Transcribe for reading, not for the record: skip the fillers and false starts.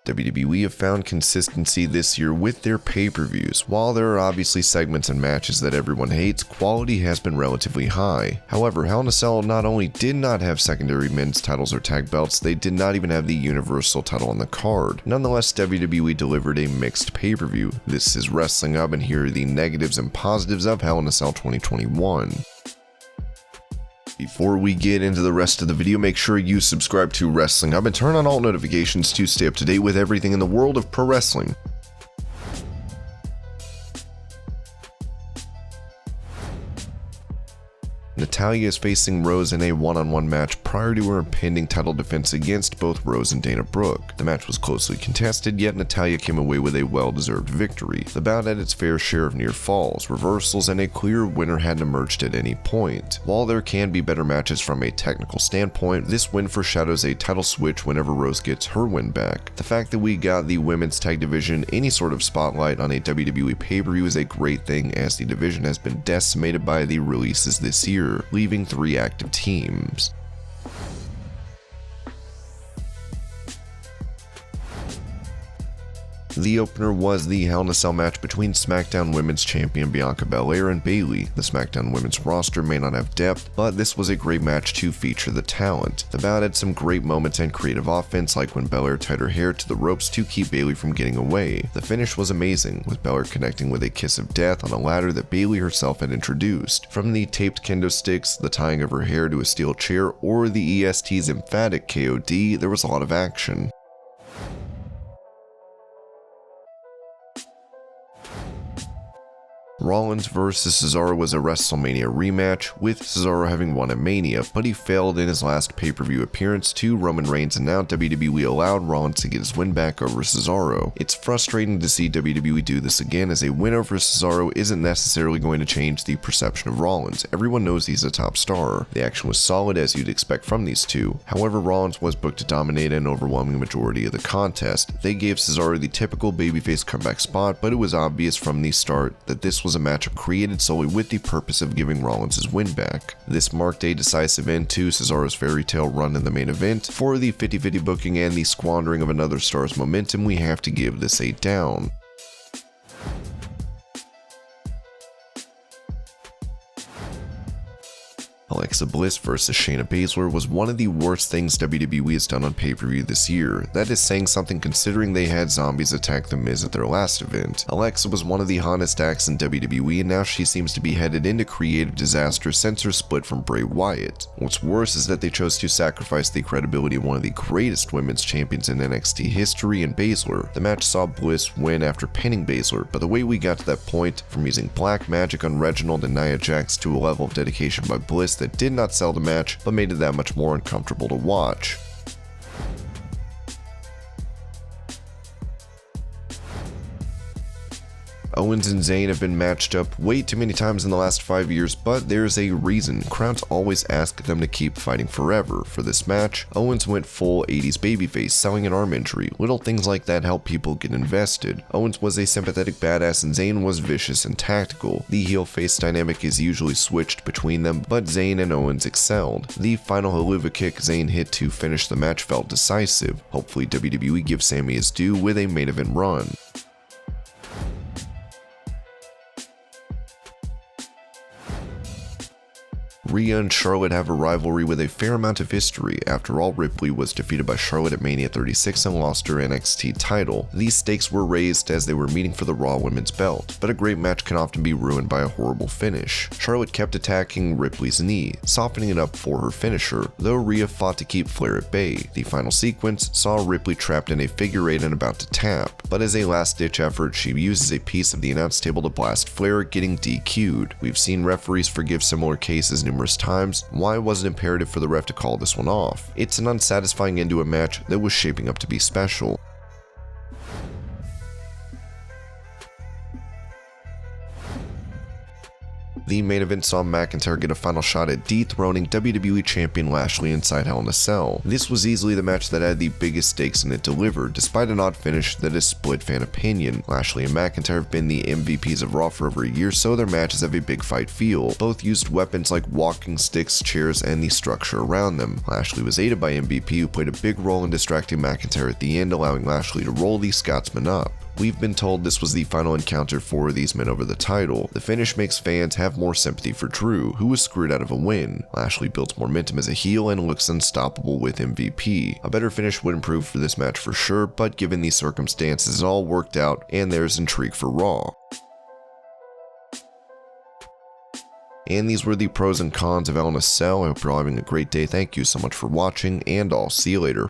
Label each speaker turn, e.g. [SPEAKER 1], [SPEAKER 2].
[SPEAKER 1] WWE have found consistency this year with their pay-per-views. While there are obviously segments and matches that everyone hates, quality has been relatively high. However, Hell in a Cell not only did not have secondary men's titles or tag belts, they did not even have the Universal title on the card. Nonetheless, WWE delivered a mixed pay-per-view. This is Wrestling Hub, and here are the negatives and positives of Hell in a Cell 2021. Before we get into the rest of the video, make sure you subscribe to Wrestling Hub and turn on all notifications to stay up to date with everything in the world of pro wrestling. Natalya is facing Rose in a one-on-one match prior to her impending title defense against both Rose and Dana Brooke. The match was closely contested, yet Natalya came away with a well-deserved victory. The bout had its fair share of near falls, reversals, and a clear winner hadn't emerged at any point. While there can be better matches from a technical standpoint, this win foreshadows a title switch whenever Rose gets her win back. The fact that we got the women's tag division any sort of spotlight on a WWE pay-per-view is a great thing, as the division has been decimated by the releases this year, leaving 3 active teams. The opener was the Hell in a Cell match between SmackDown Women's Champion Bianca Belair and Bayley. The SmackDown Women's roster may not have depth, but this was a great match to feature the talent. The bout had some great moments and creative offense, like when Belair tied her hair to the ropes to keep Bayley from getting away. The finish was amazing, with Belair connecting with a kiss of death on a ladder that Bayley herself had introduced. From the taped kendo sticks, the tying of her hair to a steel chair, or the EST's emphatic KOD, there was a lot of action. Rollins vs. Cesaro was a WrestleMania rematch, with Cesaro having won at Mania, but he failed in his last pay-per-view appearance to Roman Reigns, and now WWE allowed Rollins to get his win back over Cesaro. It's frustrating to see WWE do this again, as a win over Cesaro isn't necessarily going to change the perception of Rollins. Everyone knows he's a top star. The action was solid, as you'd expect from these two. However, Rollins was booked to dominate an overwhelming majority of the contest. They gave Cesaro the typical babyface comeback spot, but it was obvious from the start that this was a matchup created solely with the purpose of giving Rollins his win back. This marked a decisive end to Cesaro's fairy tale run in the main event. For the 50-50 booking and the squandering of another star's momentum, we have to give this a down. Alexa Bliss vs. Shayna Baszler was one of the worst things WWE has done on pay-per-view this year. That is saying something, considering they had zombies attack The Miz at their last event. Alexa was one of the hottest acts in WWE, and now she seems to be headed into creative disaster since her split from Bray Wyatt. What's worse is that they chose to sacrifice the credibility of one of the greatest women's champions in NXT history in Baszler. The match saw Bliss win after pinning Baszler, but the way we got to that point, from using black magic on Reginald and Nia Jax to a level of dedication by Bliss that did not sell the match, but made it that much more uncomfortable to watch. Owens and Zayn have been matched up way too many times in the last 5 years, but there's a reason. Crowds always ask them to keep fighting forever. For this match, Owens went full 80s babyface, selling an arm injury. Little things like that help people get invested. Owens was a sympathetic badass and Zayn was vicious and tactical. The heel-face dynamic is usually switched between them, but Zayn and Owens excelled. The final haluva kick Zayn hit to finish the match felt decisive. Hopefully WWE gives Sami his due with a main event run. Rhea and Charlotte have a rivalry with a fair amount of history. After all, Ripley was defeated by Charlotte at Mania 36 and lost her NXT title. These stakes were raised as they were meeting for the Raw Women's belt, but a great match can often be ruined by a horrible finish. Charlotte kept attacking Ripley's knee, softening it up for her finisher, though Rhea fought to keep Flair at bay. The final sequence saw Ripley trapped in a figure 8 and about to tap, but as a last-ditch effort, she uses a piece of the announce table to blast Flair, getting DQ'd. We've seen referees forgive similar cases numerous times. Why was it imperative for the ref to call this one off? It's an unsatisfying end to a match that was shaping up to be special. The main event saw McIntyre get a final shot at dethroning WWE Champion Lashley inside Hell in a Cell. This was easily the match that had the biggest stakes and it delivered, despite an odd finish that is split fan opinion. Lashley and McIntyre have been the MVPs of Raw for over a year, so their matches have a big fight feel. Both used weapons like walking sticks, chairs, and the structure around them. Lashley was aided by MVP, who played a big role in distracting McIntyre at the end, allowing Lashley to roll the Scotsman up. We've been told this was the final encounter for these men over the title. The finish makes fans have more sympathy for Drew, who was screwed out of a win. Lashley builds momentum as a heel and looks unstoppable with MVP. A better finish would improve for this match for sure, but given these circumstances, it all worked out and there's intrigue for Raw. And these were the pros and cons of Hell in a Cell. I hope you're all having a great day. Thank you so much for watching, and I'll see you later.